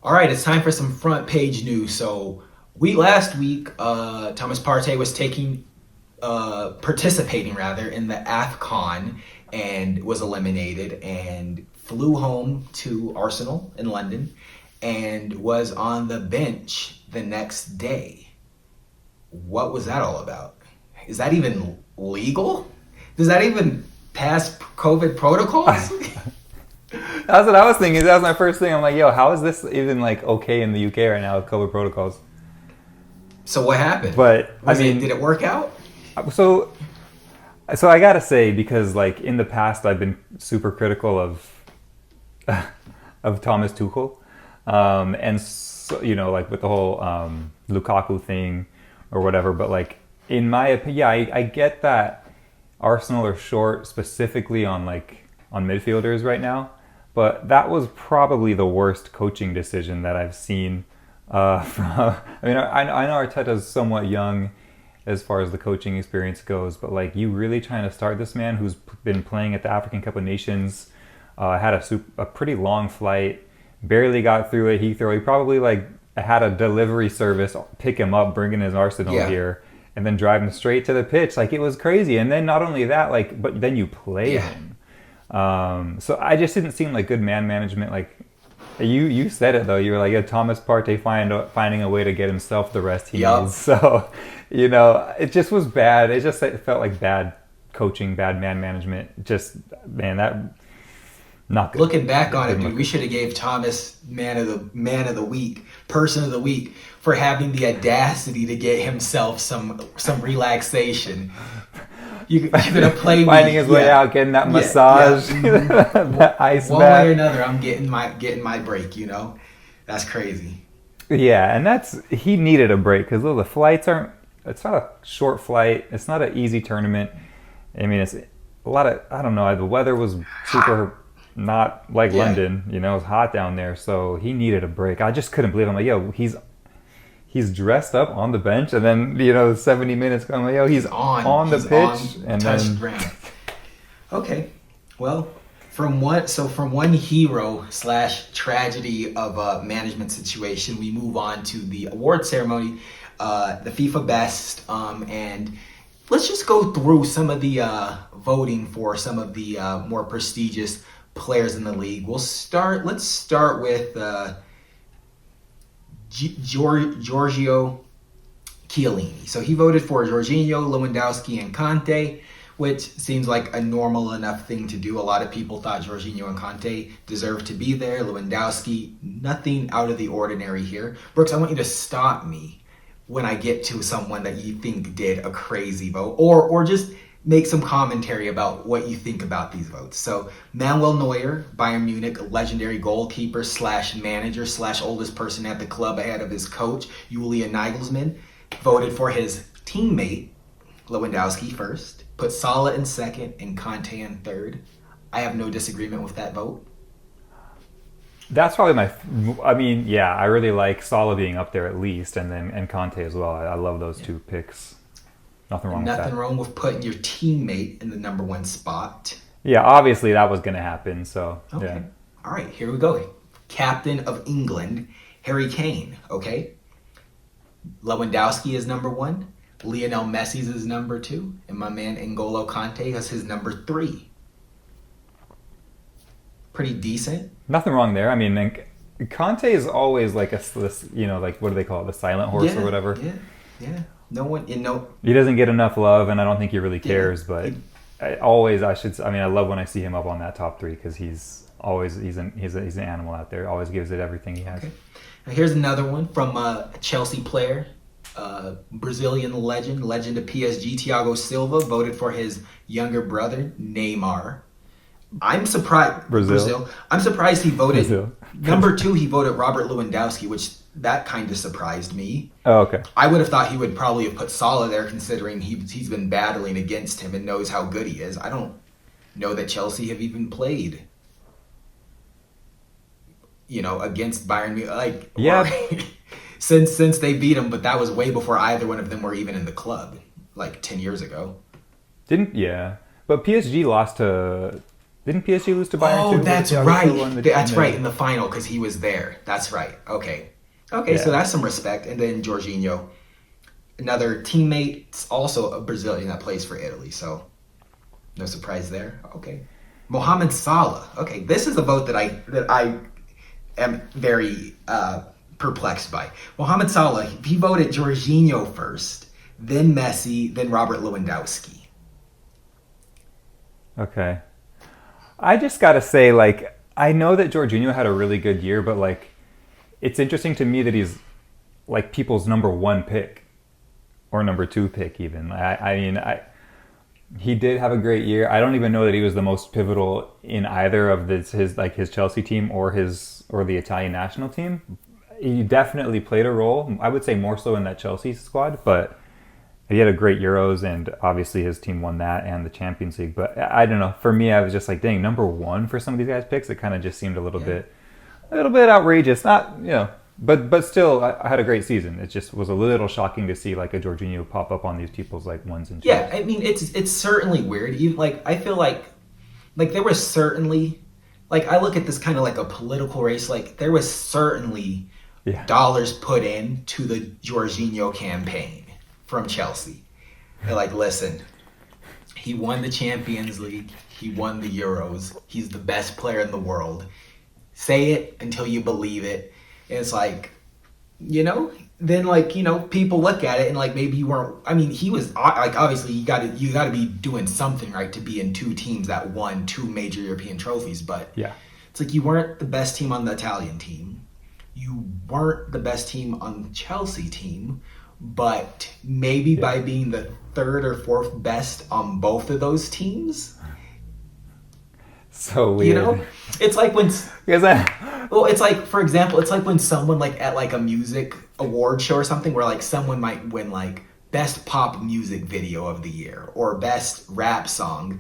All right, it's time for some front page news. So, last week, Thomas Partey was participating rather in the AFCON and was eliminated and flew home to Arsenal in London and was on the bench the next day. What was that all about? Is that even legal? Does that even pass COVID protocols? That's what I was thinking. That was my first thing. I'm like, yo, how is this even like okay in the UK right now with COVID protocols? So what happened? But I Did mean, it work out? so so I gotta say, because like in the past I've been super critical of of Thomas Tuchel, and so, like with the whole Lukaku thing or whatever. But like in my opinion, yeah, I get that Arsenal are short specifically on midfielders right now, but that was probably the worst coaching decision that I've seen. From I mean, I know Arteta's somewhat young as far as the coaching experience goes, but like you really trying to start this man who's been playing at the African Cup of Nations, had a pretty long flight, barely got through at Heathrow. He probably like had a delivery service pick him up, bringing his Arsenal Yeah. here, and then drive him straight to the pitch. Like it was crazy. And then not only that, like, but then you play Yeah. him. So I just didn't seem like good man management. Like you said it though. You were like, yeah, Thomas Partey finding a way to get himself the rest he Yup. needs. So, it just was bad. It felt like bad coaching, bad man management. Just man, that not good. Looking back on it, Didn't dude, look we good. should have gave Thomas man of the week, person of the week for having the audacity to get himself some relaxation. You're gonna play Finding me, his way yeah, out, getting that yeah, massage, yeah. that ice One way or bath. another, I'm getting my break. That's crazy. Yeah, and he needed a break because the flights aren't. It's not a short flight. It's not an easy tournament. I mean, it's a lot of. I don't know. The weather was super not like Yeah, London. It was hot down there, so he needed a break. I just couldn't believe it. I'm like, yo, he's dressed up on the bench, and then 70 minutes. I'm like, yo, he's on the he's on pitch, and touched then ground. Okay, well, from one hero slash tragedy of a management situation, we move on to the award ceremony, the FIFA Best, and let's just go through some of the voting for some of the more prestigious players in the league. Let's start with Giorgio Chiellini. So he voted for Jorginho, Lewandowski, and Conte, which seems like a normal enough thing to do. A lot of people thought Jorginho and Conte deserved to be there. Lewandowski, nothing out of the ordinary here. Brooks, I want you to stop me when I get to someone that you think did a crazy vote, or just make some commentary about what you think about these votes. So Manuel Neuer, Bayern Munich, legendary goalkeeper slash manager slash oldest person at the club ahead of his coach, Julian Nagelsmann, voted for his teammate, Lewandowski, first, put Salla in second, and Conte in third. I have no disagreement with that vote. that's probably my. I mean, yeah, I really like Sala being up there at least, and Conte as well. I love those two picks. Nothing wrong with Nothing that. wrong with putting your teammate in the number one spot. Yeah, obviously that was going to happen. So Okay. yeah, All right, here we go. Captain of England, Harry Kane. Okay. Lewandowski is number one. Lionel Messi's is number two. And my man N'Golo Kante is his number three. Pretty decent. nothing wrong there. I mean, and Conte is always like this, like what do they call it, the silent horse or Yeah, whatever. yeah. No one, He doesn't get enough love, and I don't think he really yeah. cares. But I love when I see him up on that top three because he's an animal out there. Always gives it everything he has. Okay. Now here's another one from a Chelsea player, Brazilian legend of PSG, Thiago Silva, voted for his younger brother, Neymar. I'm surprised. Brazil. I'm surprised he voted. Brazil. Number two, he voted Robert Lewandowski, which that kind of surprised me. Oh, okay. I would have thought he would probably have put Salla there, considering he's been battling against him and knows how good he is. I don't know that Chelsea have even played, against Bayern Munich, Yeah. since they beat him. But that was way before either one of them were even in the club, like 10 years ago. Didn't yeah, but PSG lost to Didn't PSG lose to Bayern Oh, too? that's Thiago right. Silva That's right, in the final, because he was there. That's right. Okay. Okay, so Yeah. that's some respect. And then Jorginho, another teammate, also a Brazilian that plays for Italy, so no surprise there. Okay. Mohamed Salah. Okay, this is a vote that I am very perplexed by. Mohamed Salah, he voted Jorginho first, then Messi, then Robert Lewandowski. Okay. I just gotta say, like, I know that Jorginho had a really good year, but like, it's interesting to me that he's like people's number one pick or number two pick even. He did have a great year. I don't even know that he was the most pivotal in either of his Chelsea team or the Italian national team. He definitely played a role. I would say more so in that Chelsea squad, but he had a great Euros, and obviously his team won that and the Champions League. But I don't know. For me, I was just like, dang, number one for some of these guys' picks. It kind of just seemed a little bit outrageous. Not, but still, I had a great season. It just was a little shocking to see like a Jorginho pop up on these people's like ones and twos. Yeah, I mean it's certainly weird. Like I feel like there was certainly, like, I look at this kind of like a political race. Like there was certainly dollars put in to the Jorginho campaign from Chelsea. They're like, listen, he won the Champions League, he won the Euros, he's the best player in the world. Say it until you believe it. And it's like, then like, people look at it and like maybe you weren't. I mean, he was like, obviously you got to be doing something right to be in two teams that won two major European trophies. But Yeah. it's like you weren't the best team on the Italian team, you weren't the best team on the Chelsea team, but maybe by being the third or fourth best on both of those teams. So weird. It's like when. Because Well, it's like, for example, it's like when someone like at like a music award show or something where like someone might win like best pop music video of the year or best rap song,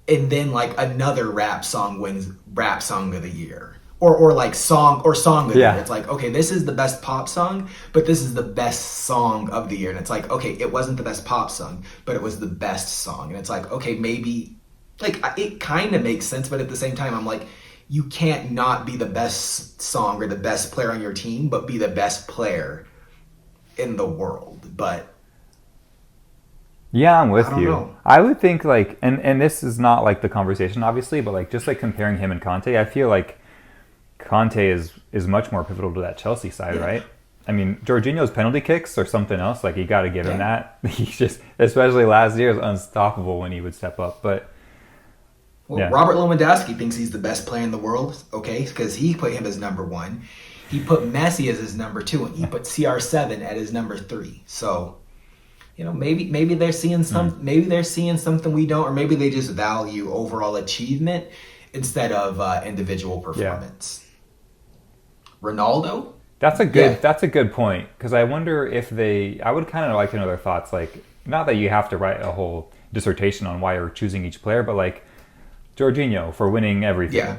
and then like another rap song wins rap song of the year or like song of the year. It's like, okay, this is the best pop song, but this is the best song of the year, and it's like, okay, it wasn't the best pop song, but it was the best song, and it's like, okay, maybe like it kind of makes sense, but at the same time, I'm like, you can't not be the best song or the best player on your team, but be the best player in the world. But yeah, I'm with you. Know. I would think like, and this is not like the conversation, obviously, but like just like comparing him and Conte, I feel like Conte is much more pivotal to that Chelsea side, right? I mean, Jorginho's penalty kicks or something else. Like you got to give him that. He's just, especially last year, is unstoppable when he would step up. But Robert Lewandowski thinks he's the best player in the world, okay? Because he put him as number one. He put Messi as his number two, and he put CR7 at his number three. So, maybe they're seeing maybe they're seeing something we don't, or maybe they just value overall achievement instead of individual performance. Ronaldo? That's a good point, because I wonder if I would kind of like to know their thoughts. Like, not that you have to write a whole dissertation on why you're choosing each player, but like Jorginho for winning everything. Yeah.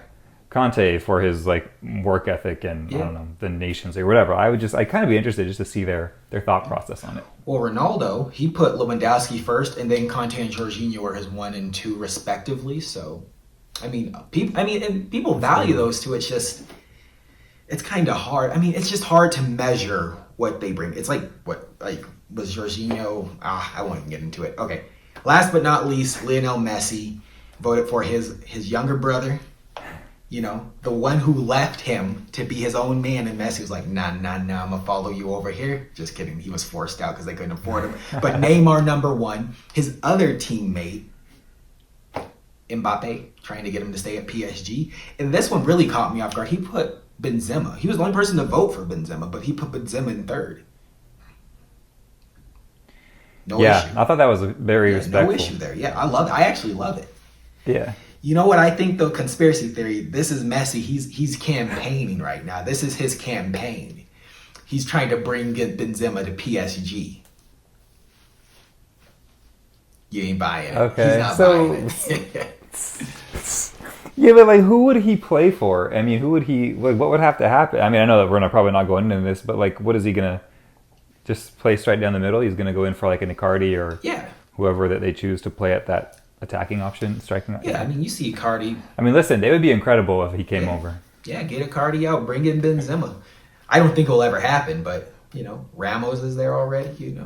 Conte for his like work ethic and I don't know, the nations or whatever. I'd kind of be interested just to see their thought process on it. Well, Ronaldo, he put Lewandowski first, and then Conte and Jorginho were his 1 and 2 respectively. So, people value those two. It's just, it's kind of hard. I mean, it's just hard to measure what they bring. It's like was Jorginho? I won't even get into it. Okay. Last but not least, Lionel Messi voted for his younger brother, the one who left him to be his own man, and Messi was like, nah, I'm gonna follow you over here. Just kidding. He was forced out because they couldn't afford him. But Neymar, number one. His other teammate, Mbappe, trying to get him to stay at PSG. And this one really caught me off guard. He put Benzema. He was the only person to vote for Benzema, but he put Benzema in third. No issue. I thought that was very respectful. No issue there. Yeah, I love it. I actually love it. Yeah. You know what I think, though? Conspiracy theory. This is Messi. He's campaigning right now. This is his campaign. He's trying to bring Benzema to PSG. You ain't buying it. Okay. He's not buying it. Yeah, but like, who would he play for? I mean, who would he? Like, what would have to happen? I mean, I know that we're probably not going into this, but like, what is he gonna just play straight down the middle? He's gonna go in for like an Icardi or whoever that they choose to play at that attacking option, striking. Yeah, I mean, you see Icardi. I mean, listen, they would be incredible if he came Yeah. over. Yeah, get Icardi out, bring in Benzema. I don't think it'll ever happen, but Ramos is there already.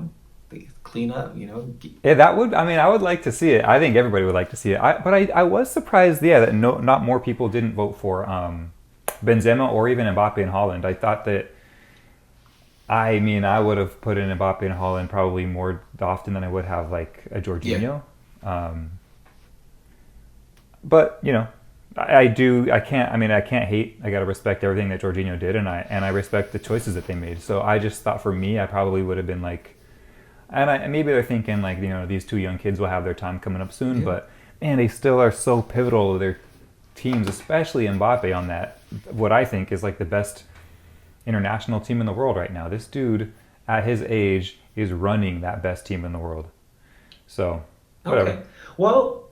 They clean up. Yeah, that would. I mean, I would like to see it. I think everybody would like to see it. But I was surprised, that not more people didn't vote for Benzema or even Mbappe and Haaland. I thought that. I mean, I would have put in Mbappe and Haaland probably more often than I would have like a Jorginho. Yeah. But I can't hate. I got to respect everything that Jorginho did, and I respect the choices that they made. So I just thought for me, I probably would have been like, and maybe they're thinking like, these two young kids will have their time coming up soon, but man, they still are so pivotal to their teams, especially Mbappe on that. What I think is like the best international team in the world right now. This dude at his age is running that best team in the world. So whatever. Okay. Well,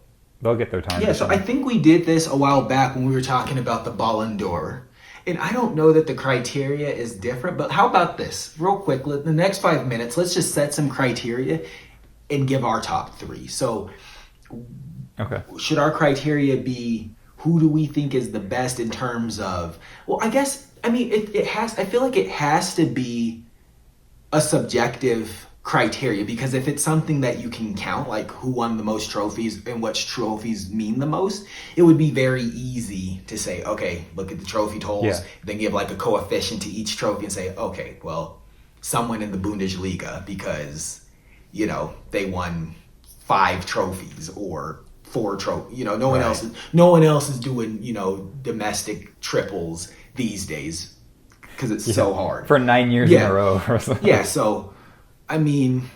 they'll get their time. Yeah, so I think we did this a while back when we were talking about the Ballon d'Or. And I don't know that the criteria is different, but how about this? Real quick, the next 5 minutes, let's just set some criteria and give our top three. So should our criteria be who do we think is the best in terms of, well, I feel like it has to be a subjective criteria, because if it's something that you can count, like who won the most trophies and which trophies mean the most, it would be very easy to say, okay, look at the trophy totals, then give like a coefficient to each trophy and say, okay, well, someone in the Bundesliga because, they won 5 trophies or 4 trophies. No one else is doing, domestic triples these days because it's so hard. For 9 years in a row. Yeah, so I mean,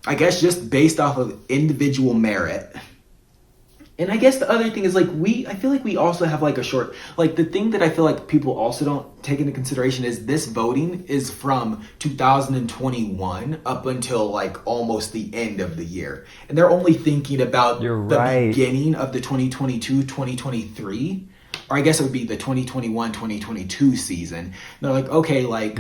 I guess just based off of individual merit. And I guess the other thing is like I feel like we also have like a short, like the thing that I feel like people also don't take into consideration is this voting is from 2021 up until like almost the end of the year. And they're only thinking about beginning of the 2022-2023, or I guess it would be the 2021-2022 season. And they're like, okay, like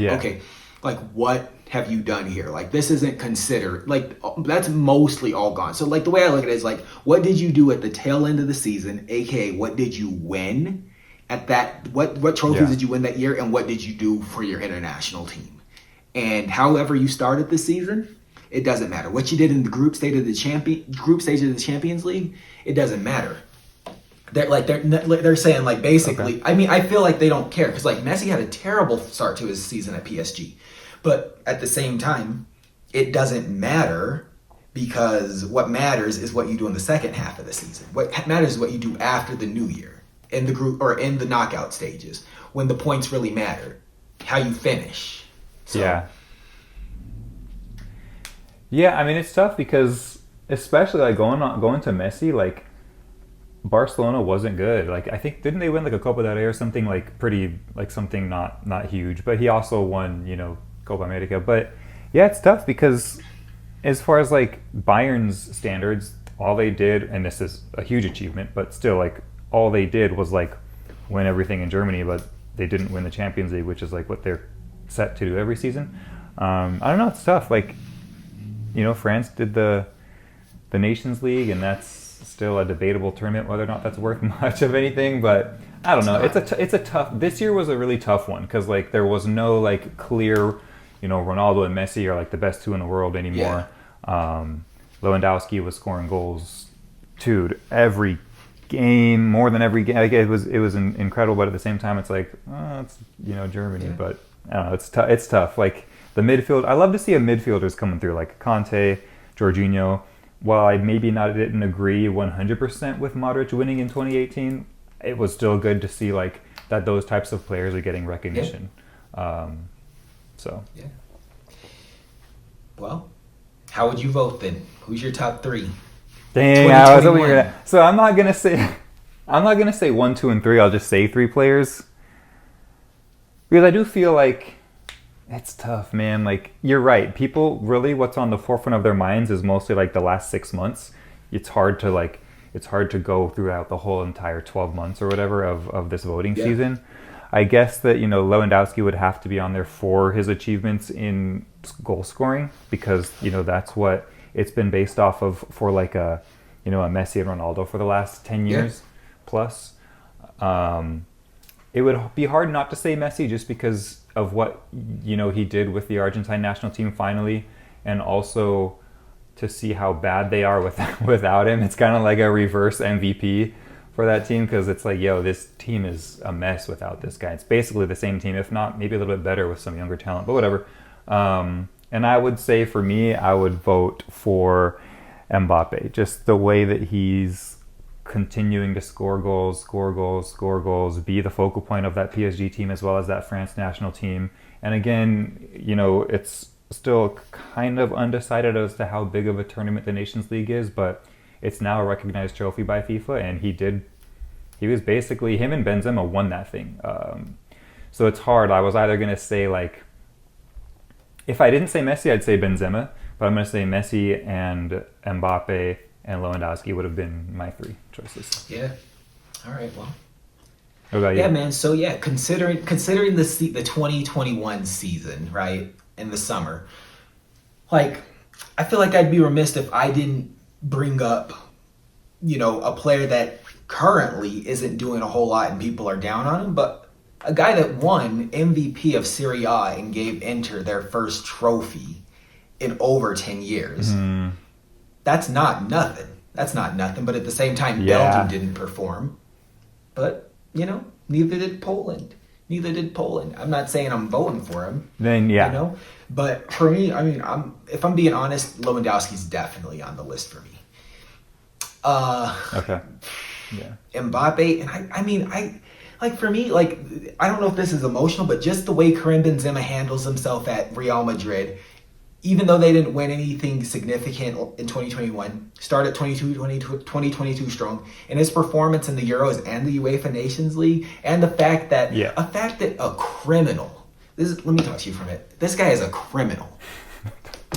what have you done here? Like this isn't considered, like that's mostly all gone. So like the way I look at it is like, what did you do at the tail end of the season? AKA what did you win at that? What trophies did you win that year? And what did you do for your international team? And however you started the season, it doesn't matter. What you did in the group stage of the Champions League, it doesn't matter. They're saying like basically, I mean, I feel like they don't care because like Messi had a terrible start to his season at PSG. But at the same time, it doesn't matter because what matters is what you do in the second half of the season. What matters is what you do after the new year in the group or in the knockout stages when the points really matter, how you finish. So. Yeah, I mean, it's tough because especially like going to Messi, like Barcelona wasn't good. Like I think didn't they win like a Copa del Rey or something like pretty like something not huge, but he also won, Copa America. But yeah, it's tough because as far as like Bayern's standards, all they did, and this is a huge achievement, but still like all they did was like win everything in Germany, but they didn't win the Champions League, which is like what they're set to do every season. I don't know, it's tough. Like, France did the Nations League, and that's still a debatable tournament whether or not that's worth much of anything, but I don't know. It's a tough. This year was a really tough one because like there was no like clear, Ronaldo and Messi are like the best two in the world anymore. Yeah. Lewandowski was scoring goals, dude, every game, more than every game. Like, it was incredible, but at the same time, it's like it's Germany, but I don't know. It's tough. Like the midfield, I love to see a midfielders coming through like Conte, Jorginho. While I didn't agree 100% with Modric winning in 2018, it was still good to see like that those types of players are getting recognition. Yeah. Yeah. Well, how would you vote then? Who's your top 3? Dang, I was hoping you're gonna. So I'm not gonna say 1, 2, and 3. I'll just say 3 players because I do feel like. It's tough, man. Like, you're right. People really, what's on the forefront of their minds is mostly like the last 6 months. It's hard to go throughout the whole entire 12 months or whatever of this voting season. I guess that, Lewandowski would have to be on there for his achievements in goal scoring because, that's what it's been based off of for like a a Messi and Ronaldo for the last 10 years plus. It would be hard not to say Messi just because of what he did with the Argentine national team finally, and also to see how bad they are without him. It's kind of like a reverse MVP for that team, because it's like, this team is a mess without this guy. It's basically the same team, if not maybe a little bit better with some younger talent, but whatever. And I would say for me, I would vote for Mbappe. Just the way that he's continuing to score goals, be the focal point of that PSG team as well as that France national team. And again, it's still kind of undecided as to how big of a tournament the Nations League is, but it's now a recognized trophy by FIFA, and he was basically, him and Benzema won that thing. So it's hard. I was either going to say, like, if I didn't say Messi, I'd say Benzema, but I'm going to say Messi and Mbappe and Lewandowski would have been my three choices. Yeah. All right. Well. What about you? Yeah, man. So yeah, considering the 2021 season, right, in the summer, like, I feel like I'd be remiss if I didn't bring up, a player that currently isn't doing a whole lot and people are down on him, but a guy that won MVP of Serie A and gave Inter their first trophy in over 10 years. Mm-hmm. That's not nothing. But at the same time, Belgium didn't perform. But, neither did Poland. I'm not saying I'm voting for him. Then, But for me, if I'm being honest, Lewandowski's definitely on the list for me. Okay. Yeah. Mbappe, and for me, I don't know if this is emotional, but just the way Karim Benzema handles himself at Real Madrid, even though they didn't win anything significant in 2021, started 2022 strong, and his performance in the Euros and the UEFA Nations League, and the fact that a criminal, let me talk to you for a minute. This guy is a criminal.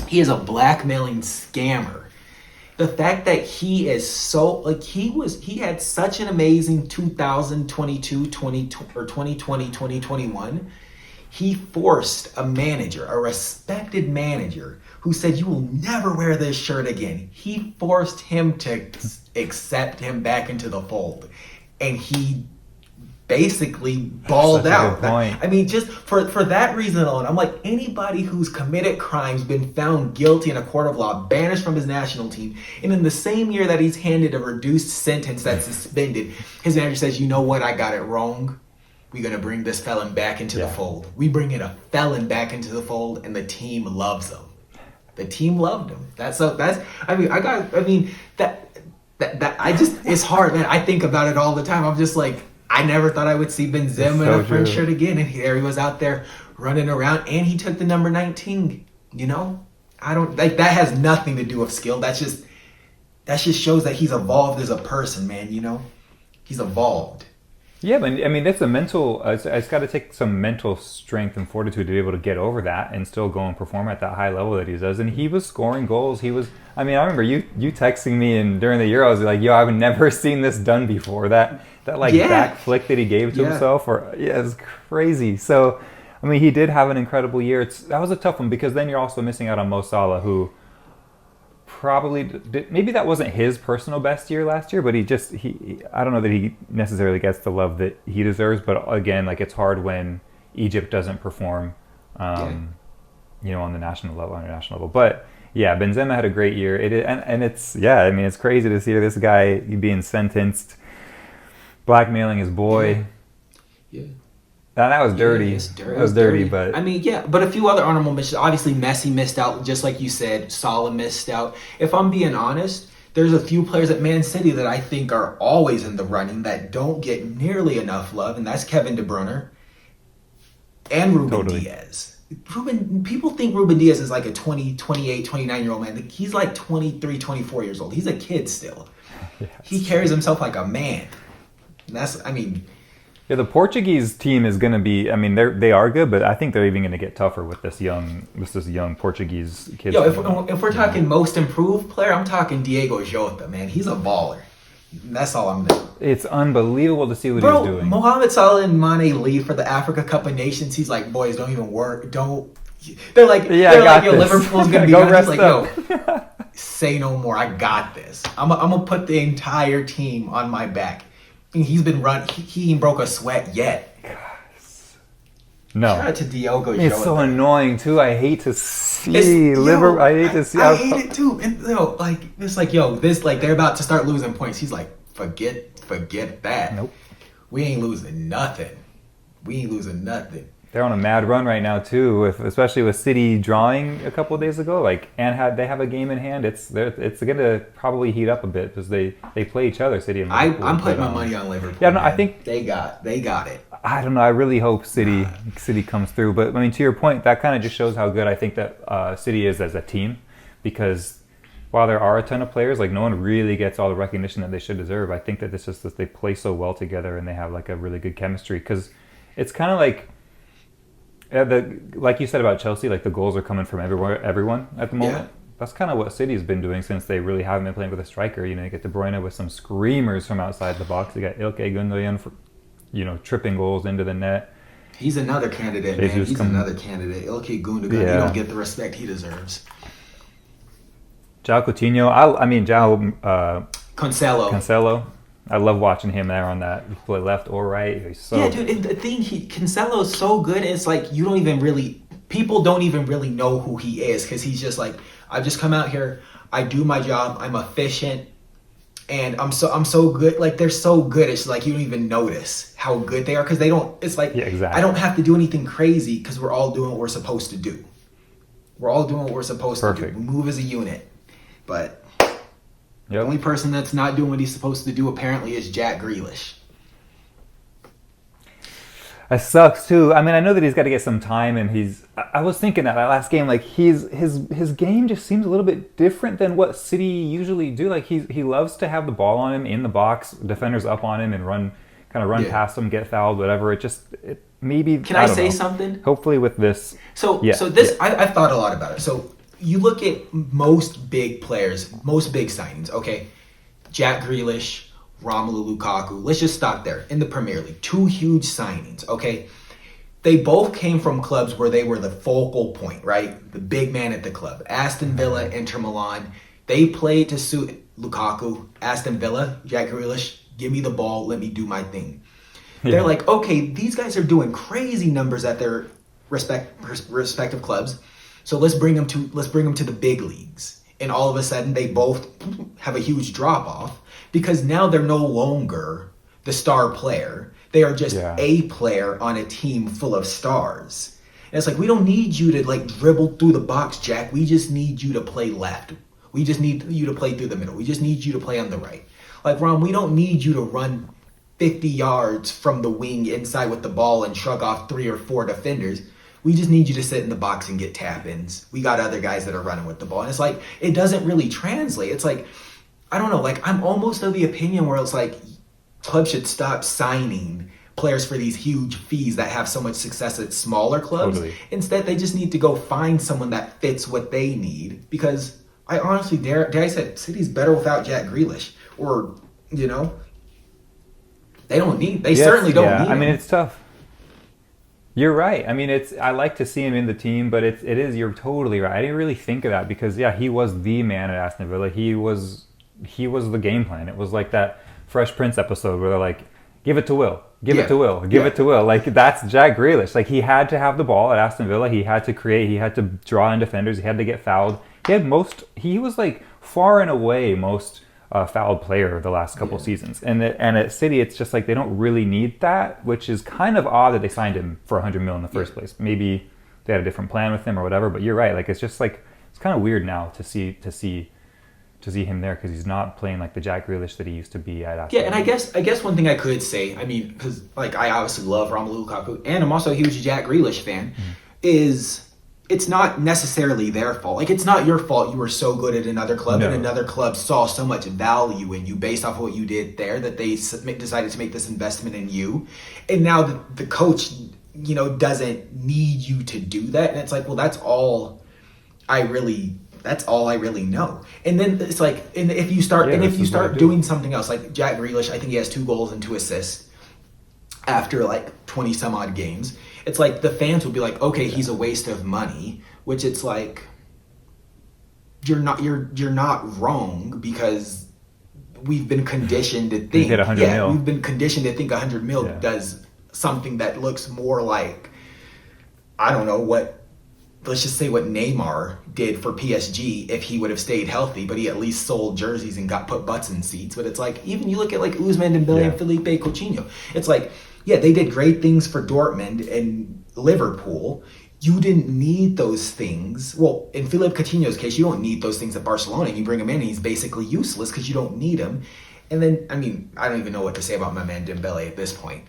He is a blackmailing scammer. The fact that he is so, he had such an amazing 2022, 2020, 2021. He forced a respected manager who said, "You will never wear this shirt again." He forced him to accept him back into the fold. And he basically balled out. Just for that reason alone, I'm like, anybody who's committed crimes, been found guilty in a court of law, banished from his national team, and in the same year that he's handed a reduced sentence that's suspended, his manager says, "You know what, I got it wrong. We're going to bring this felon back into the fold." We bring in a felon back into the fold, and the team loves him. The team loved him. It's hard, man. I think about it all the time. I'm just like, I never thought I would see Benzema in a French shirt again, and there he was out there running around, and he took the number 19. I don't that has nothing to do with skill. That just shows that he's evolved as a person, man. He's evolved. Yeah, but it's a mental. It's got to take some mental strength and fortitude to be able to get over that and still go and perform at that high level that he does. And he was scoring goals. I remember you texting me and during the Euros, like, "Yo, I've never seen this done before." That back flick that he gave to himself, it's crazy. So, he did have an incredible year. That was a tough one because then you're also missing out on Mo Salah, who probably maybe that wasn't his personal best year last year, but I don't know that he necessarily gets the love that he deserves. But again, it's hard when Egypt doesn't perform, on the national level, on international level. But yeah, Benzema had a great year. It's crazy to see this guy being sentenced, blackmailing his boy. Yeah. That was dirty. That was dirty, but but a few other honorable mentions. Obviously, Messi missed out, just like you said. Salla missed out. If I'm being honest, there's a few players at Man City that I think are always in the running that don't get nearly enough love, and that's Kevin De Bruyne and Ruben Diaz. People think Ruben Diaz is like a 20, 28, 29-year-old man. He's like 23, 24 years old. He's a kid still. He carries himself like a man. And yeah, the Portuguese team is going to be. They are good, but I think they're even going to get tougher with this young Portuguese kid. If we're talking most improved player, I'm talking Diego Jota, man. He's a baller. That's all I'm doing. It's unbelievable to see what he's doing. Mohamed Salah and Mane leave for the Africa Cup of Nations. He's like, "Boys, don't even work. Don't." They're like, "Yo, Liverpool's going to be go on." rest He's like, up. "Yo, say no more. I got this. I'm gonna put the entire team on my back. And he's been he ain't broke a sweat yet. No. Shout out to Diogo Jota. It's so annoying too. I hate to see Liverpool. I hate to see. I hate it too. And it's like, they're about to start losing points. He's like, forget that. Nope. We ain't losing nothing. They're on a mad run right now too, especially with City drawing a couple of days ago. They have a game in hand. It's going to probably heat up a bit because they play each other, City and Liverpool. I'm putting my money on Liverpool. Yeah, no, I think they got it. I don't know. I really hope City comes through. But I mean, to your point, that kind of just shows how good I think that City is as a team, because while there are a ton of players, like no one really gets all the recognition that they should deserve. I think that it's just that they play so well together and they have like a really good chemistry, because it's kind of like. Like you said about Chelsea, like the goals are coming from everyone at the moment. Yeah. That's kind of what City's been doing since they really haven't been playing with a striker. You get De Bruyne with some screamers from outside the box. You got Ilkay Gundogan for, tripping goals into the net. He's another candidate, man. He's another candidate. Ilkay Gundogan, he don't get the respect he deserves. João Coutinho, Cancelo. I love watching him there on that play, left or right. He's so dude. And the thing, Cancelo's so good. It's like people don't even really know who he is, because he's just like, I've just come out here, I do my job, I'm efficient, and I'm so good. Like, they're so good. It's like you don't even notice how good they are, because they don't. It's like, exactly. I don't have to do anything crazy because we're all doing what we're supposed to do. Perfect. We move as a unit, but. The only person that's not doing what he's supposed to do apparently is Jack Grealish. That sucks too. I mean, I know that he's got to get some time, and I was thinking that last game, like his game just seems a little bit different than what City usually do. Like he loves to have the ball on him in the box, defenders up on him, and run past him, get fouled, whatever. Maybe. Can I say something? Hopefully with this. I've thought a lot about it. So. You look at most big players, most big signings, okay? Jack Grealish, Romelu Lukaku. Let's just stop there. In the Premier League, 2 huge signings, okay? They both came from clubs where they were the focal point, right? The big man at the club. Aston Villa, Inter Milan. They played to suit Lukaku. Aston Villa, Jack Grealish, give me the ball, let me do my thing. Yeah. They're like, okay, these guys are doing crazy numbers at their respective clubs. So let's bring them to the big leagues, and all of a sudden they both have a huge drop off, because now they're no longer the star player. They are just a player on a team full of stars. And it's like, we don't need you to dribble through the box, Jack. We just need you to play left. We just need you to play through the middle. We just need you to play on the right. Like, Ron, we don't need you to run 50 yards from the wing inside with the ball and shrug off 3 or 4 defenders. We just need you to sit in the box and get tap-ins. We got other guys that are running with the ball. And it's like, it doesn't really translate. It's like, I don't know, I'm almost of the opinion where it's like, clubs should stop signing players for these huge fees that have so much success at smaller clubs. Totally. Instead, they just need to go find someone that fits what they need. Because I honestly dare I said, City's better without Jack Grealish. Or, they certainly don't need him. I mean, it's tough. You're right. I mean, I like to see him in the team, but you're totally right. I didn't really think of that, because he was the man at Aston Villa. He was the game plan. It was like that Fresh Prince episode where they're like, give it to Will, give it to Will, give it to Will. Like, that's Jack Grealish. Like, he had to have the ball at Aston Villa. He had to create. He had to draw in defenders. He had to get fouled. He was like far and away most fouled player the last couple seasons. And at City, it's just like they don't really need that, which is kind of odd that they signed him for $100 million in the first place. Maybe they had a different plan with him or whatever, but you're right. Like, it's just like, it's kind of weird now to see him there, because he's not playing like the Jack Grealish that he used to be at Aston. Yeah, and I guess one thing I could say, I mean, because I obviously love Romelu Lukaku, and I'm also a huge Jack Grealish fan, is it's not necessarily their fault. Like, it's not your fault you were so good at another club, and another club saw so much value in you based off of what you did there that they decided to make this investment in you. And now the coach, doesn't need you to do that. And it's like, well, that's all I really know. And then it's like, and if you start doing something else, like Jack Grealish, I think he has 2 goals and 2 assists after 20 some odd games. It's like the fans would be like, okay, he's a waste of money, which it's like, you're not wrong, because we've been conditioned to think, hit 100 mil. we've been conditioned to think 100 mil does something that looks more like, I don't know what, let's just say what Neymar did for PSG if he would have stayed healthy, but he at least sold jerseys and got put butts in seats. But it's like, even you look at like Ousmane Dembele and Felipe Coutinho, it's like, yeah, they did great things for Dortmund and Liverpool. You didn't need those things. Well, in Philippe Coutinho's case, you don't need those things at Barcelona. You bring him in and he's basically useless because you don't need him. And then, I mean, I don't even know what to say about my man Dembele at this point.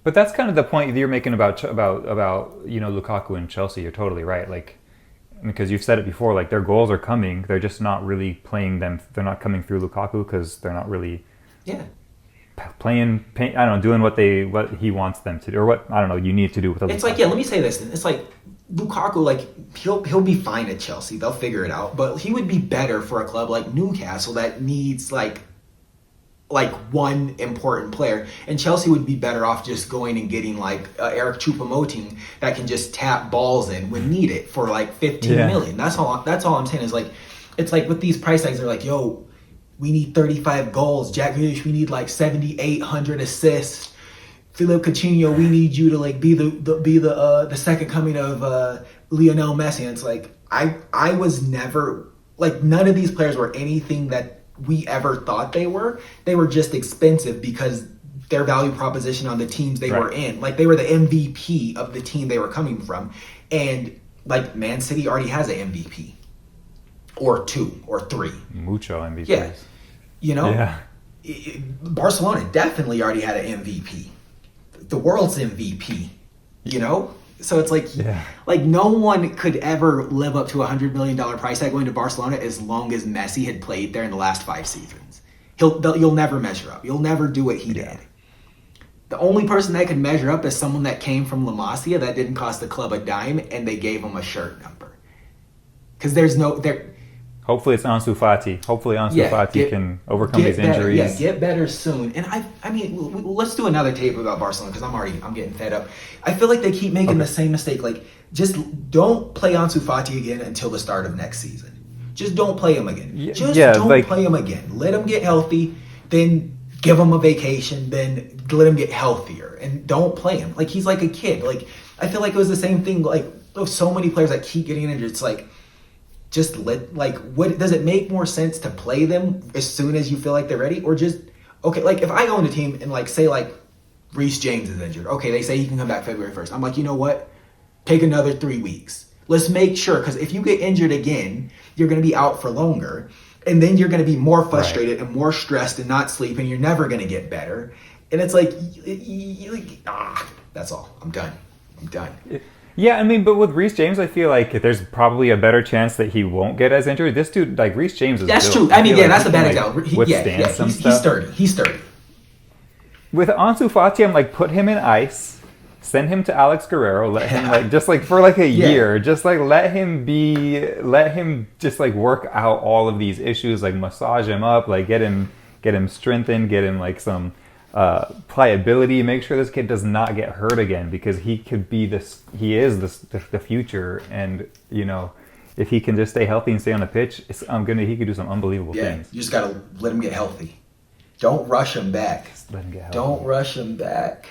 But that's kind of the point that you're making about Lukaku and Chelsea. You're totally right. Like, because you've said it before, like their goals are coming. They're just not really playing them. They're not coming through Lukaku because they're not really playing. I don't know, doing what he wants them to do, or what, I don't know, you need to do with. It's like, let me say this. It's like Lukaku, like he'll be fine at Chelsea. They'll figure it out. But he would be better for a club like Newcastle that needs like one important player, and Chelsea would be better off just going and getting like Eric Choupo-Moting that can just tap balls in when needed for like 15 million. That's all I'm saying is, like, it's like with these price tags, they're like, yo, we need 35 goals. Jack Grealish, we need like 7,800 assists. Philippe Coutinho, we need you to like be the second coming of Lionel Messi. And it's like, I was never, like, none of these players were anything that we ever thought they were. They were just expensive because their value proposition on the teams they were in. Like, they were the MVP of the team they were coming from. And like, Man City already has an MVP. Or 2 or 3. Mucho MVPs. Yeah. You know? Yeah. Barcelona definitely already had an MVP. The world's MVP. You know? So it's like, like no one could ever live up to $100 million price tag going to Barcelona as long as Messi had played there in the last 5 seasons. You'll never measure up. You'll never do what he did. The only person that could measure up is someone that came from La Masia that didn't cost the club a dime, and they gave him a shirt number. Because there's no... Hopefully it's Ansu Fati. Hopefully Ansu Fati can overcome these injuries. Yeah, get better soon. And I mean, let's do another tape about Barcelona, because I'm getting fed up. I feel like they keep making the same mistake. Like, just don't play Ansu Fati again until the start of next season. Just don't play him again. Don't play him again. Let him get healthy, then give him a vacation, then let him get healthier, and don't play him. Like, he's like a kid. Like, I feel like it was the same thing. Like, of so many players that keep getting injured, it's like, just what does it make more sense to play them as soon as you feel like they're ready, or just, okay, like if I go on a team and like say like Reece James is injured, okay, they say he can come back February 1st. I'm like, you know what? Take another 3 weeks. Let's make sure, because if you get injured again, you're going to be out for longer, and then you're going to be more frustrated and more stressed and not sleep, and you're never going to get better. And it's like, that's all. I'm done. Yeah, I mean, but with Reece James, I feel like there's probably a better chance that he won't get as injured. This dude, like, Reece James is That's built. true. I mean, that's a bad example. example. He's sturdy. With Ansu Fati, I'm like, put him in ice, send him to Alex Guerrero, let him, like, just like for like a year, just like let him just like work out all of these issues, like massage him up, like get him strengthened, get him like some pliability, make sure this kid does not get hurt again, because he is the future. And you know, if he can just stay healthy and stay on the pitch, he could do some unbelievable things. You just gotta let him get healthy. Don't rush him back. Just let him get healthy. Don't rush him back.